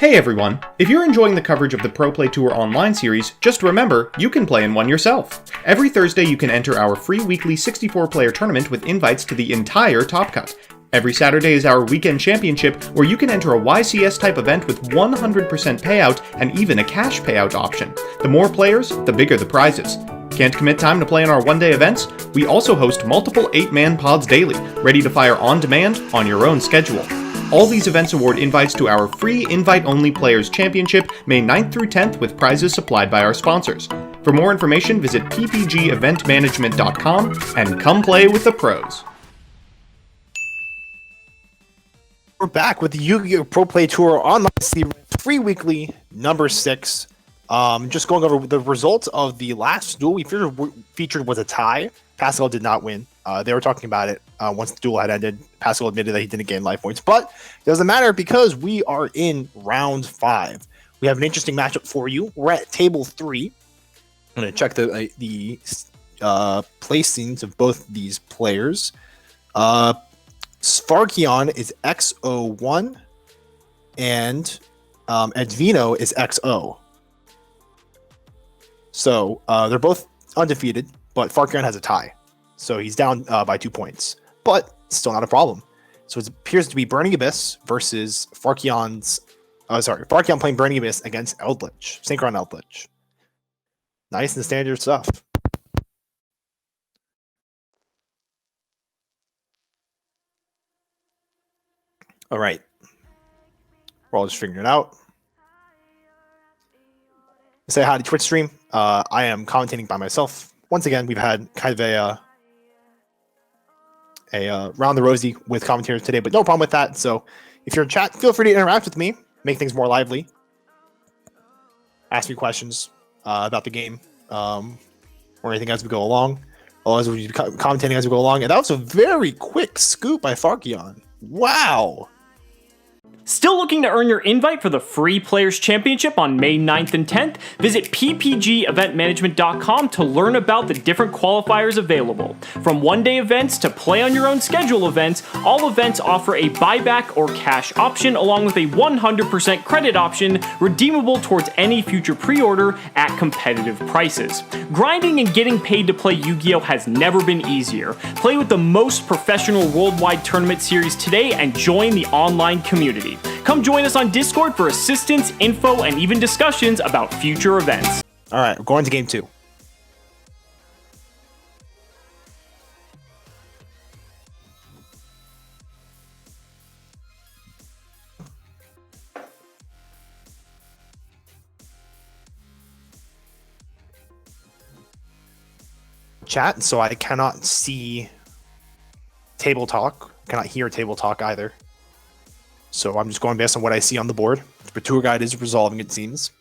Hey everyone! If you're enjoying the coverage of the Pro Play Tour Online series, just remember, you can play in one yourself. Every Thursday you can enter our free weekly 64-player tournament with invites to the entire Top Cut. Every Saturday is our weekend championship, where you can enter a YCS-type event with 100% payout and even a cash payout option. The more players, the bigger the prizes. Can't commit time to play in our one-day events? We also host multiple 8-man pods daily, ready to fire on demand on your own schedule. All these events award invites to our free invite-only Players Championship, May 9th through 10th, with prizes supplied by our sponsors. For more information, visit ppgeventmanagement.com and come play with the pros. We're back with the YuGiOh Pro Play Tour Online series, free weekly, number 6. Just going over the results of the last duel we featured was a tie. Pascal did not win. They were talking about it once the duel had ended. Pascal admitted that he didn't gain life points, but it doesn't matter because we are in round 5. We have an interesting matchup for you. We're at table 3. I'm going to check the placings of both these players. Sfarkion is XO1 and Edvino is XO. So they're both undefeated, but Farkion has a tie. So he's down by 2 points, but still not a problem. So it appears to be Burning Abyss versus Farkion playing Burning Abyss against Eldlich, Synchron Eldlich. Nice and standard stuff. All right. We're all just figuring it out. Say hi to Twitch stream. I am commentating by myself. Once again, we've had kind of a round the rosy with commentators today, but no problem with that. So if you're in chat, feel free to interact with me, make things more lively. Ask me questions about the game or anything as we go along. Otherwise, we'll be commentating as we go along. And that was a very quick scoop by Farkion. Wow. Still looking to earn your invite for the free Players Championship on May 9th and 10th? Visit ppgeventmanagement.com to learn about the different qualifiers available. From one-day events to play-on-your-own schedule events, all events offer a buyback or cash option along with a 100% credit option redeemable towards any future pre-order at competitive prices. Grinding and getting paid to play Yu-Gi-Oh! Has never been easier. Play with the most professional worldwide tournament series today and join the online community. Come join us on Discord for assistance, info, and even discussions about future events. All right, we're going to game 2. Chat, so I cannot see table talk, cannot hear table talk either. So I'm just going based on what I see on the board. The tour guide is resolving, it seems.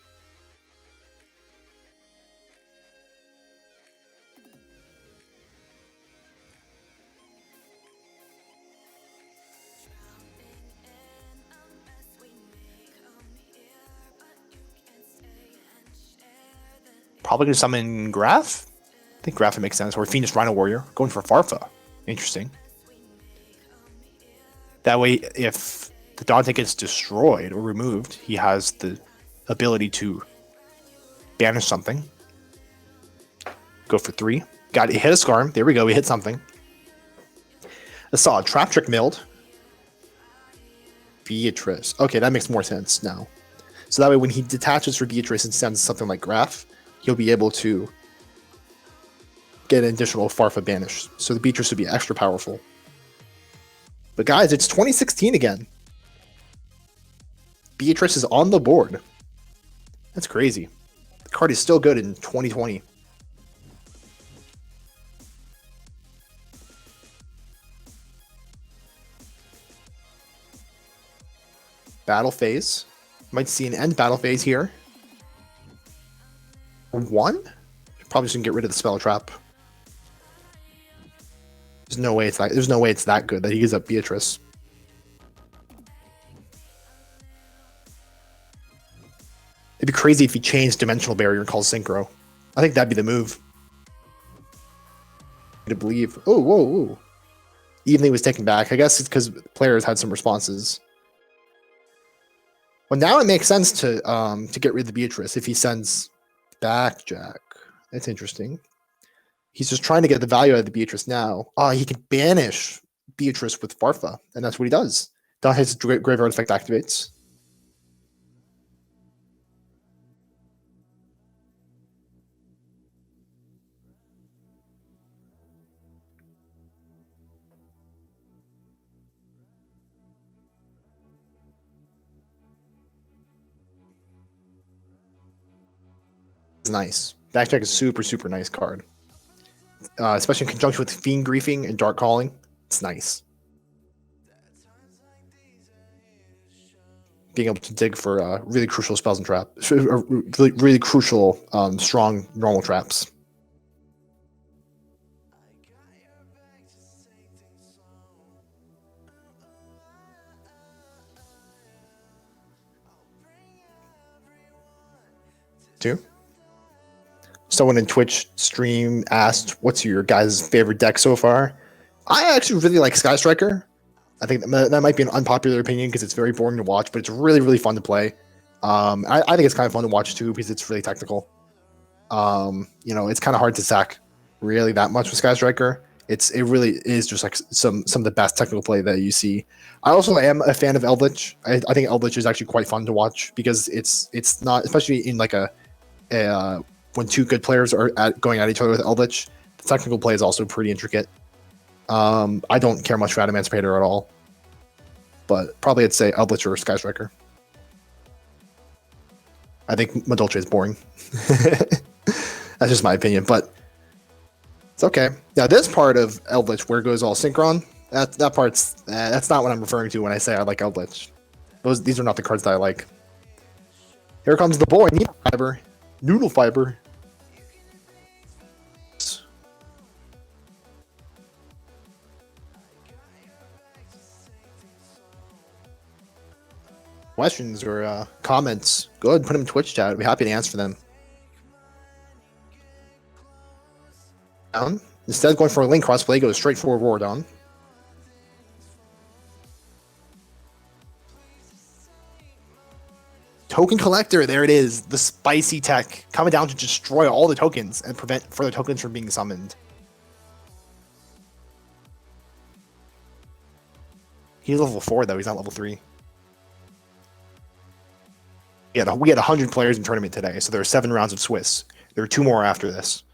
Probably going to summon Graph. I think Graph makes sense. Or Phoenix Rhino Warrior. Going for Farfa. Interesting. That way, if the Dante gets destroyed or removed, he has the ability to banish something. Go for 3. Got it. Hit a Scarm. There we go. We hit something. I saw a Trap Trick milled. Beatrice. Okay, that makes more sense now. So that way, when he detaches for Beatrice and sends something like Graph, he'll be able to get an additional Farfa banish. So the Beatrice would be extra powerful. But guys, it's 2016 again. Beatrice is on the board. That's crazy. The card is still good in 2020. Battle phase. Might see an end battle phase here. 1? Probably just gonna get rid of the spell trap. There's no way it's that good that he gives up Beatrice. It'd be crazy if he changed Dimensional Barrier and calls Synchro. I think that'd be the move. To believe. Oh, whoa, whoa. Evening was taken back. I guess it's because players had some responses. Well, now it makes sense to get rid of the Beatrice if he sends back Jack. That's interesting. He's just trying to get the value out of the Beatrice now. He can banish Beatrice with Farfa, and that's what he does. His graveyard effect activates. It's nice. Backjack is super nice card. Especially in conjunction with Fiend Griefing and Dark Calling. It's nice. Being able to dig for really crucial spells and traps. Really crucial, strong normal traps. Two. Someone in Twitch stream asked, "What's your guys' favorite deck so far?" I actually really like Sky Striker. I think that might be an unpopular opinion because it's very boring to watch, but it's really fun to play. I think it's kind of fun to watch too because it's really technical. It's kind of hard to sack really that much with Sky Striker. It really is just like some of the best technical play that you see. I also am a fan of Eldlich. I think Eldlich is actually quite fun to watch because it's not, especially in like when two good players are going at each other with Eldlich, the technical play is also pretty intricate. I don't care much for Adamantipator at all, but probably I'd say Eldlich or Sky Striker. I think Madolche is boring. That's just my opinion, but it's okay. Now this part of Eldlich where it goes all synchron, that part's that's not what I'm referring to when I say I like Eldlich. These are not the cards that I like. Here comes the boy, Noodle Fiber. Questions or comments, go ahead and put them in Twitch chat. I'd be happy to answer them. Down. Instead of going for a link crossplay, go straight for a roar down. Token Collector, there it is. The spicy tech coming down to destroy all the tokens and prevent further tokens from being summoned. He's level 4 though, he's not level 3. We had 100 players in tournament today, so there are 7 rounds of Swiss. There are 2 more after this.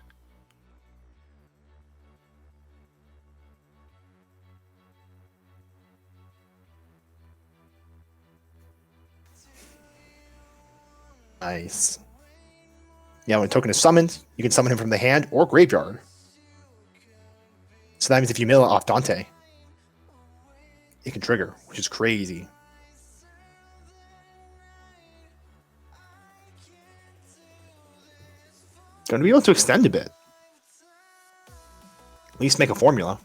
Nice. Yeah, when a token is summoned, you can summon him from the hand or graveyard. So that means if you mill it off Dante, it can trigger, which is crazy. Going to be able to extend a bit. At least make a formula.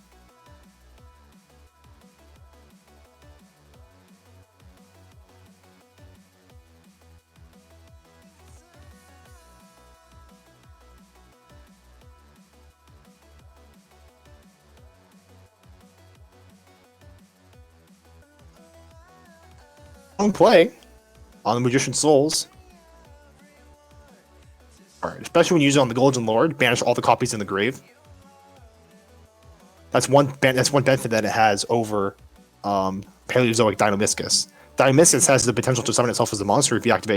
Long play on the Magician's Souls. Alright, especially when you use it on the Golden Lord, banish all the copies in the grave. That's one benefit that it has over Paleozoic Deinonychus. Deinonychus has the potential to summon itself as a monster if if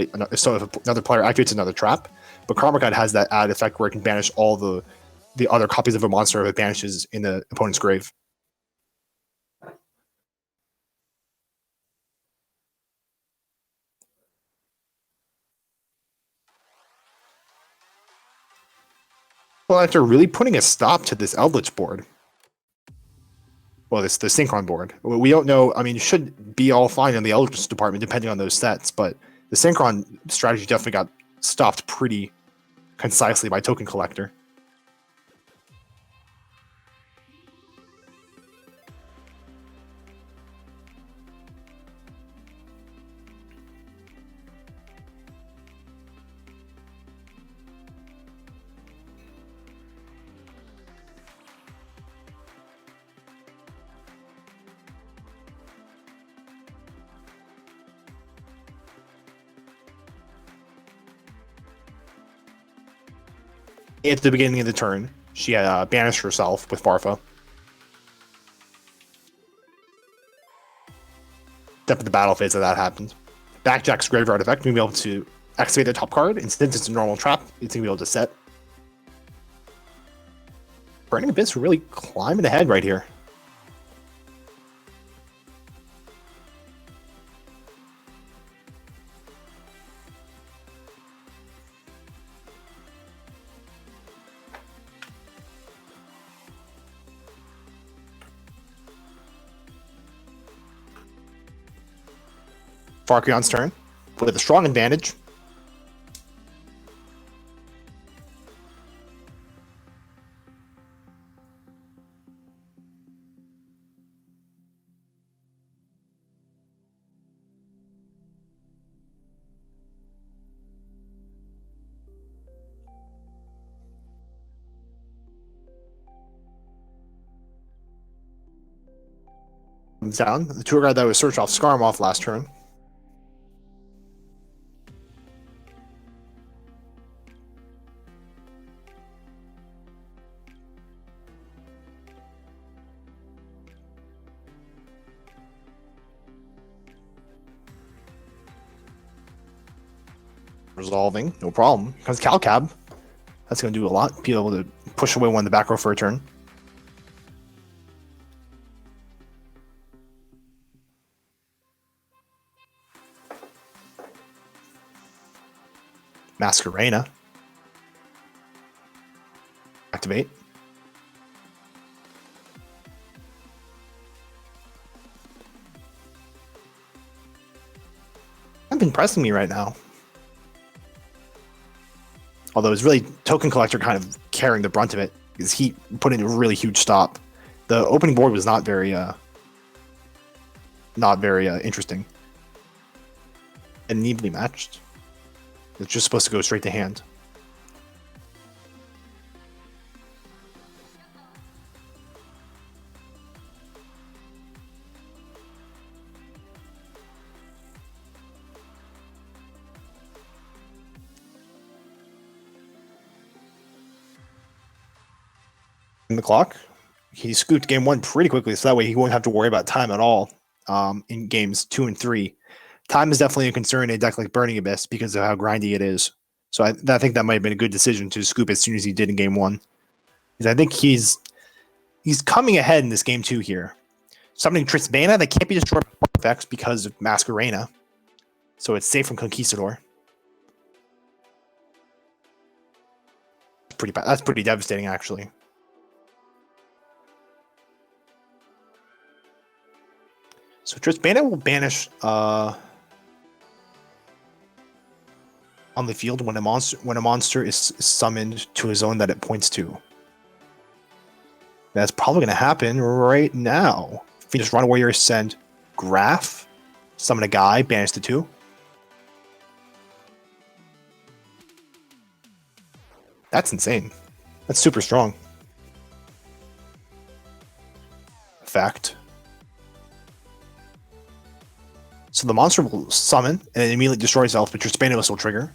another player activates another trap, but Karma God has that added effect where it can banish all the other copies of a monster if it banishes in the opponent's grave. Well, after really putting a stop to this Eldlich board, well, the Synchron board, we don't know. I mean, it should be all fine in the Eldlich department depending on those sets, but the Synchron strategy definitely got stopped pretty concisely by Token Collector. At the beginning of the turn, she banished herself with Farfa. Step of the battle phase that happened. Backjack's graveyard effect, we'll be able to activate the top card, and since it's a normal trap, it's going to be able to set. Burning Abyss really climbing ahead right here. Farkion's turn with a strong advantage. Comes down. The tour guide that was searched off Skarmoth last turn. Resolving, no problem. Comes Calcab. That's going to do a lot. Be able to push away one in the back row for a turn. Masquerena. Activate. Kind of impressing me right now. Although it's really Token Collector kind of carrying the brunt of it, because he put in a really huge stop. The opening board was not very interesting. And evenly matched. It's just supposed to go straight to hand. In the clock, he scooped game 1 pretty quickly, so that way he won't have to worry about time at all in games 2 and 3. Time is definitely a concern in a deck like Burning Abyss because of how grindy it is. So I think that might have been a good decision to scoop as soon as he did in game 1. Because I think he's coming ahead in this game 2 here. Summoning Tristana that can't be destroyed by effects because of Masquerena. So it's safe from Conquistador. Pretty bad. That's pretty devastating, actually. So Tristana will banish on the field when a monster is summoned to a zone that it points to. That's probably going to happen right now. If you just run Warrior, send Graph, summon a guy, banish the 2. That's insane. That's super strong. Fact. So the monster will summon and it immediately destroy itself, but your Tristana will still trigger.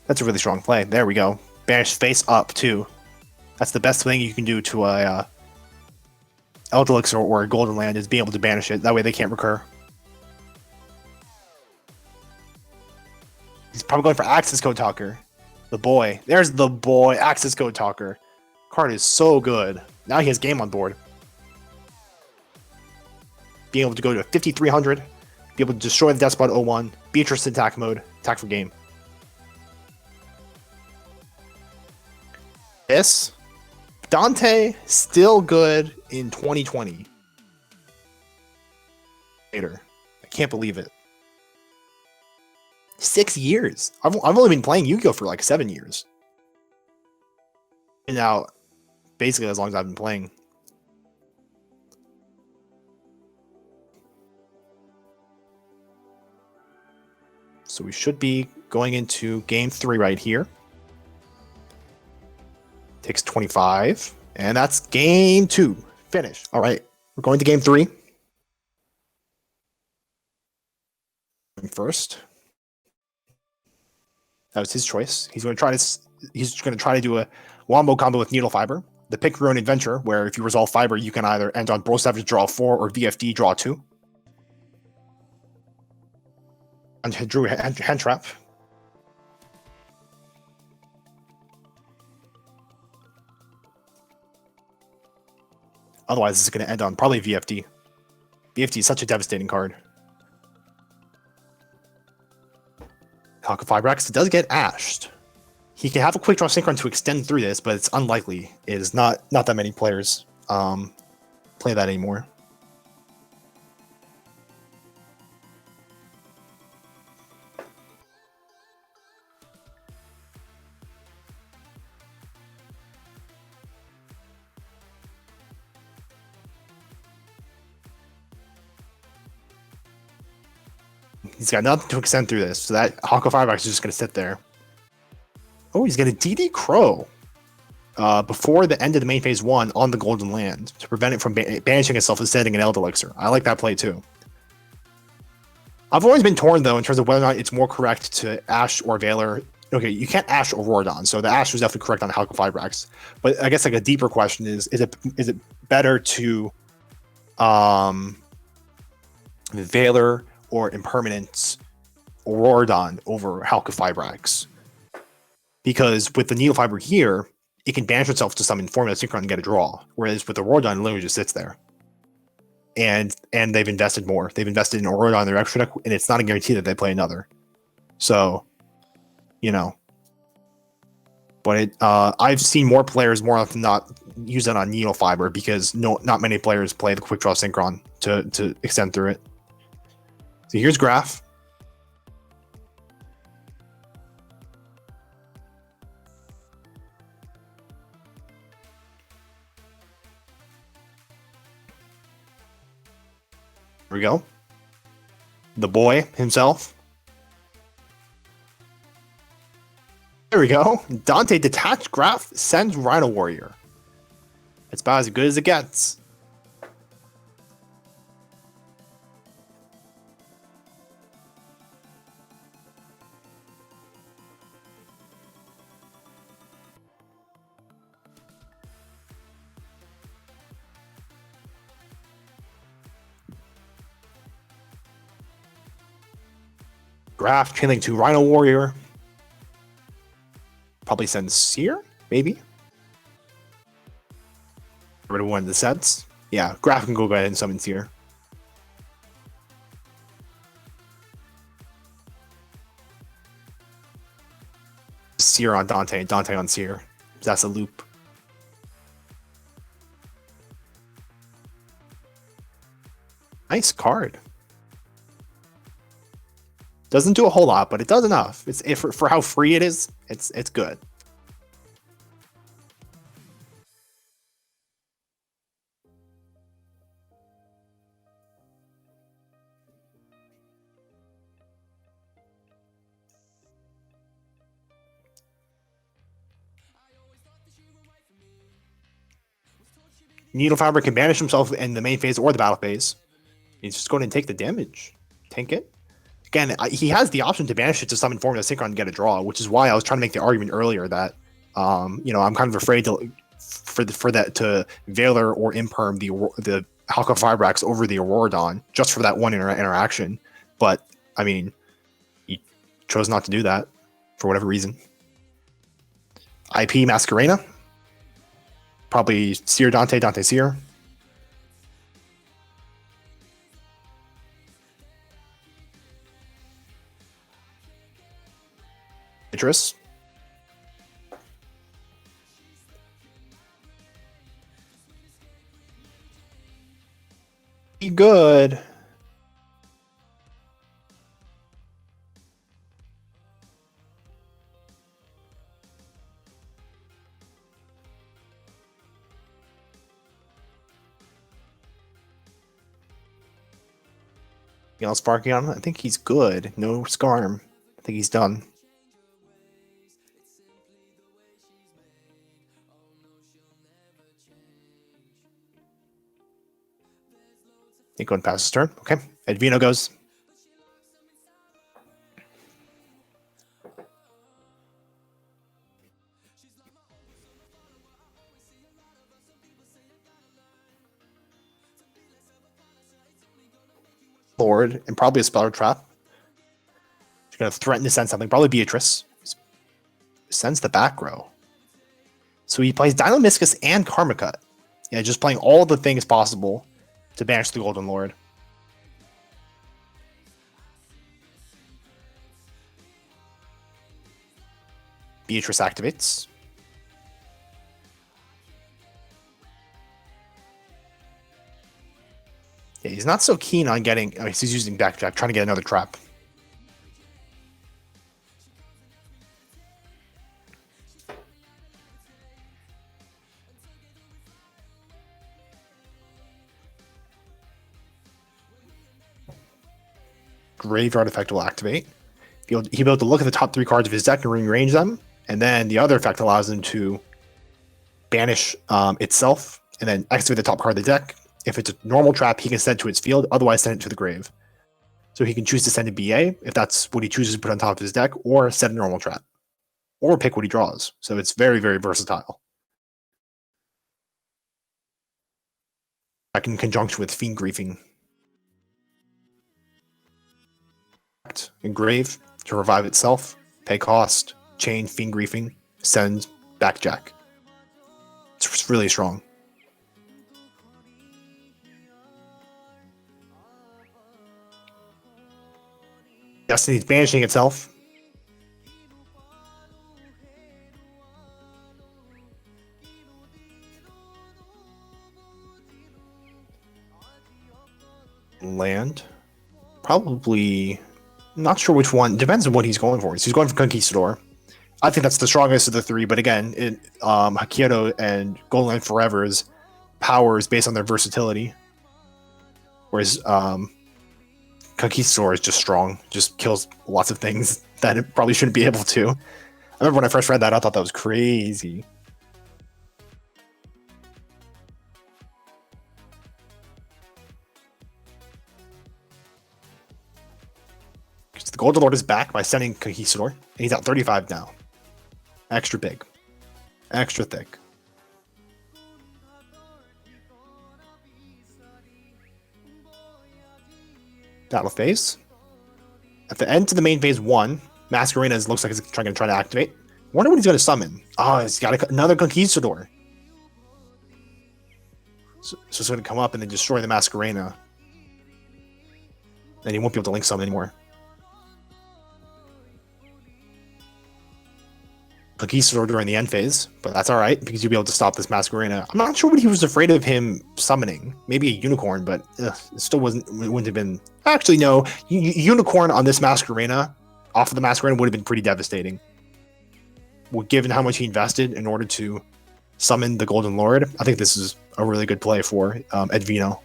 That's a really strong play. There we go. Banish face up too. That's the best thing you can do to a Eldlich or a Golden Land is be able to banish it. That way they can't recur. He's probably going for Access Code Talker. The boy. There's the boy. Access Code Talker. Card is so good. Now he has game on board. Being able to go to 5300. Be able to destroy the Despot 01. Beatrice attack mode. Attack for game. This. Dante. Still good in 2020. Later. I can't believe it. 6 years. I've only been playing YuGiOh for like 7 years. And now, basically as long as I've been playing. So we should be going into game 3 right here. Takes 25. And that's game 2. Finish. All right. We're going to game 3. First. That was his choice. He's going to try to do a wombo combo with Needle Fiber. The Pick Your Own Adventure, where if you resolve Fiber, you can either end on Bro Savage draw 4 or VFD draw 2. And he drew Hand Trap. Otherwise, this is going to end on probably VFD. VFD is such a devastating card. Hawk of Fibrax does get ashed. He can have a quick draw synchron to extend through this, but it's unlikely. It is not that many players play that anymore. He's got nothing to extend through this, so that Hawk of Firefox is just going to sit there. Oh, he's going to DD Crow before the end of the main phase 1 on the Golden Land to prevent it from banishing itself and sending an Eldlich. I like that play too. I've always been torn though in terms of whether or not it's more correct to Ash or Veiler. Okay, you can't Ash Auroradon, so the Ash was definitely correct on Hawk of Firefox. But I guess like a deeper question is it better to Veiler or Impermanence Auroradon over Hulk of Fibrax? Because with the Needle Fiber here, it can banish itself to summon Formula Synchron and get a draw. Whereas with the Auroradon, it literally just sits there. And they've invested more. They've invested in Auroradon in their extra deck, and it's not a guarantee that they play another. So, you know. But I've seen more players more often not use it on Needle Fiber because not many players play the Quick Draw Synchron to extend through it. So here's Graph. Here we go. The boy himself. There we go. Dante detached Graph sends Rhino Warrior. It's about as good as it gets. Graph chaining to Rhino Warrior. Probably sends Seer, maybe. Get rid of one of the sets. Yeah, Graph can go ahead and summon Seer. Seer on Dante, Dante on Seer. That's a loop. Nice card. Doesn't do a whole lot, but it does enough. For how free it is, it's good. Needle Fiber can banish himself in the main phase or the battle phase. He's just going to take the damage. Tank it. Again, he has the option to banish it to summon Formula Synchron and get a draw, which is why I was trying to make the argument earlier that, I'm kind of afraid for that to Veiler or Imperm the Hawk of Fibrax over the Auroradon just for that one interaction. But, I mean, he chose not to do that for whatever reason. IP Masquerena. Probably Seer Dante, Dante Seer. Citrus. Be good. Anything else sparking on him? I think he's good. No Scarm. I think he's done. Ain't going past his turn. Okay. Edvino goes. Lord, and probably a Speller Trap. She's going to threaten to send something. Probably Beatrice. Sends the back row. So he plays Dynamiscus and Karma Cut. Yeah, just playing all the things possible to banish the Golden Lord. Beatrice activates. Yeah, he's not so keen on getting... Oh, he's using Backjack, trying to get another trap. Graveyard effect will activate. He'll be able to look at the top 3 cards of his deck and rearrange them, and then the other effect allows him to banish itself, and then activate the top card of the deck. If it's a normal trap, he can send it to its field, otherwise send it to the grave. So he can choose to send a BA, if that's what he chooses to put on top of his deck, or set a normal trap, or pick what he draws. So it's very, very versatile. Back in conjunction with Fiend Griefing. Engrave to revive itself, pay cost, chain Fiend Griefing, send Backjack. It's really strong. Destiny's banishing itself. Land. Probably... Not sure which one. Depends on what he's going for. He's going for Conquistador. I think that's the strongest of the 3, but again, YuGiOh and Goldenland Forever's power is based on their versatility. Whereas Conquistador is just strong. Just kills lots of things that it probably shouldn't be able to. I remember when I first read that, I thought that was crazy. The Golden Lord is back by sending Conquistador, and he's at 35 now. Extra big. Extra thick. Battle phase. At the end to the main phase 1, Masquerena looks like it's trying to activate. Wonder what he's going to summon. Oh, he's got another Conquistador. So it's going to come up and then destroy the Masquerena. Then he won't be able to link summon anymore. Conquistador during the end phase, but that's alright because you'll be able to stop this Masquerena. I'm not sure what he was afraid of him summoning. Maybe a Unicorn, but it still wouldn't have been... Actually, no. Unicorn on this Masquerena, off of the Masquerena, would have been pretty devastating. Well, given how much he invested in order to summon the Golden Lord, I think this is a really good play for Edvino.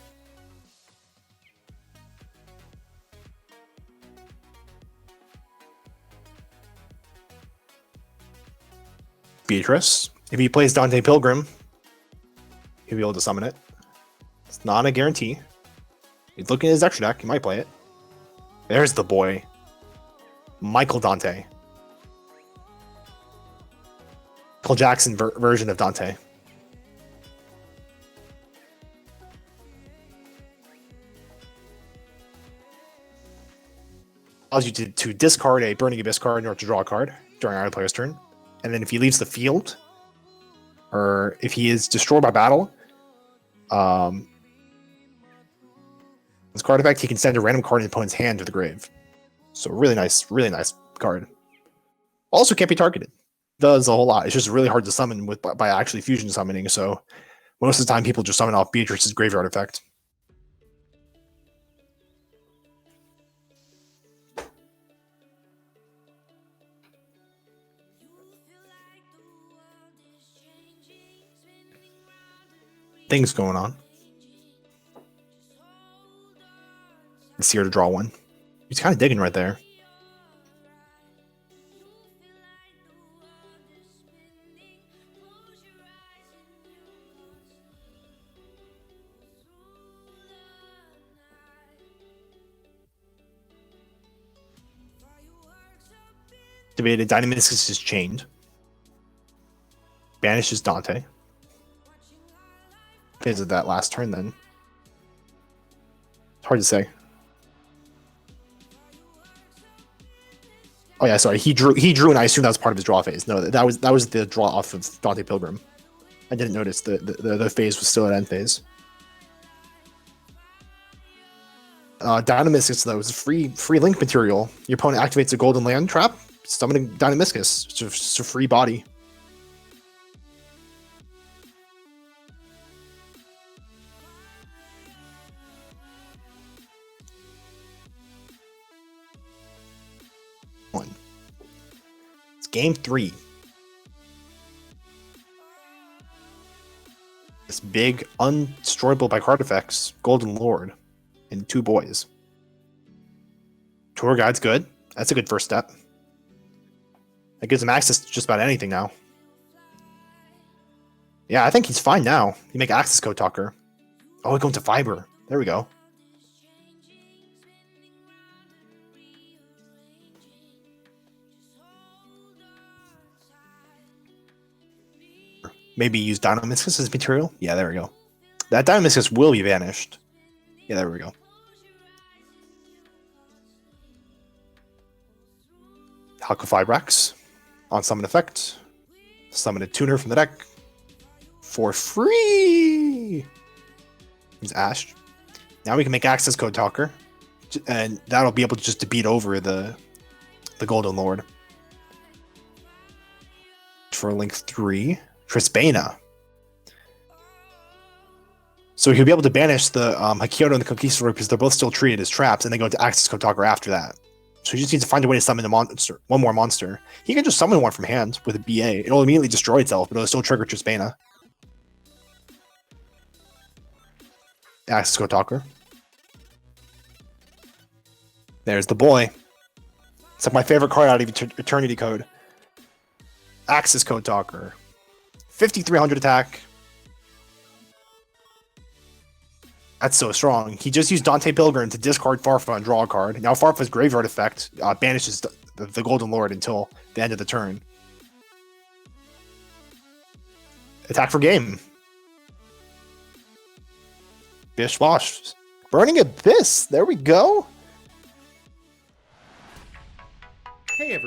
Beatrice. If he plays Dante Pilgrim, he'll be able to summon it. It's not a guarantee. He's looking at his extra deck. He might play it. There's the boy. Michael Dante. Michael Jackson version of Dante. Allows you to discard a Burning Abyss card in order to draw a card during either player's turn. And then if he leaves the field, or if he is destroyed by battle, this card effect, he can send a random card in his opponent's hand to the grave. So really nice card. Also can't be targeted. Does a whole lot. It's just really hard to summon by actually fusion summoning. So most of the time people just summon off Beatrice's graveyard effect. Things going on. It's here to draw one. He's kind of digging right there. Activated. Dynamiscus is chained. Banishes Dante. Is it that last turn then? It's hard to say. Oh yeah, sorry. He drew, and I assume that was part of his draw phase. No, that was the draw off of Dante Pilgrim. I didn't notice the phase was still at end phase. Dynamiscus though is free link material. Your opponent activates a golden land trap, summoning Dynamiscus. It's just a free body. It's game 3. This big, undestroyable by card effects, Golden Lord, and 2 boys. Tour Guide's good. That's a good first step. That gives him access to just about anything now. Yeah, I think he's fine now. You make access code talker. Oh, we go into fiber. There we go. Maybe use Dynamiscus as material? Yeah, there we go. That Dynamiscus will be vanished. Yeah, there we go. Halka on summon effect. Summon a tuner from the deck. For free! He's Ash. Now we can make access code talker. And that'll be able to just to beat over the Golden Lord. For link 3. Trisbana. So he'll be able to banish the Hakioto and the Conquistador because they're both still treated as traps, and they go into Access Code Talker after that. So he just needs to find a way to summon a monster, one more monster. He can just summon one from hand with a BA. It'll immediately destroy itself, but it'll still trigger Trisbana. Access Code Talker. There's the boy. It's like my favorite card out of Eternity Code. Access Code Talker. 5,300 attack. That's so strong. He just used Dante Pilgrim to discard Farfa and draw a card. Now Farfa's graveyard effect banishes the Golden Lord until the end of the turn. Attack for game. Bish Bosh. Burning Abyss. There we go. Hey, everyone.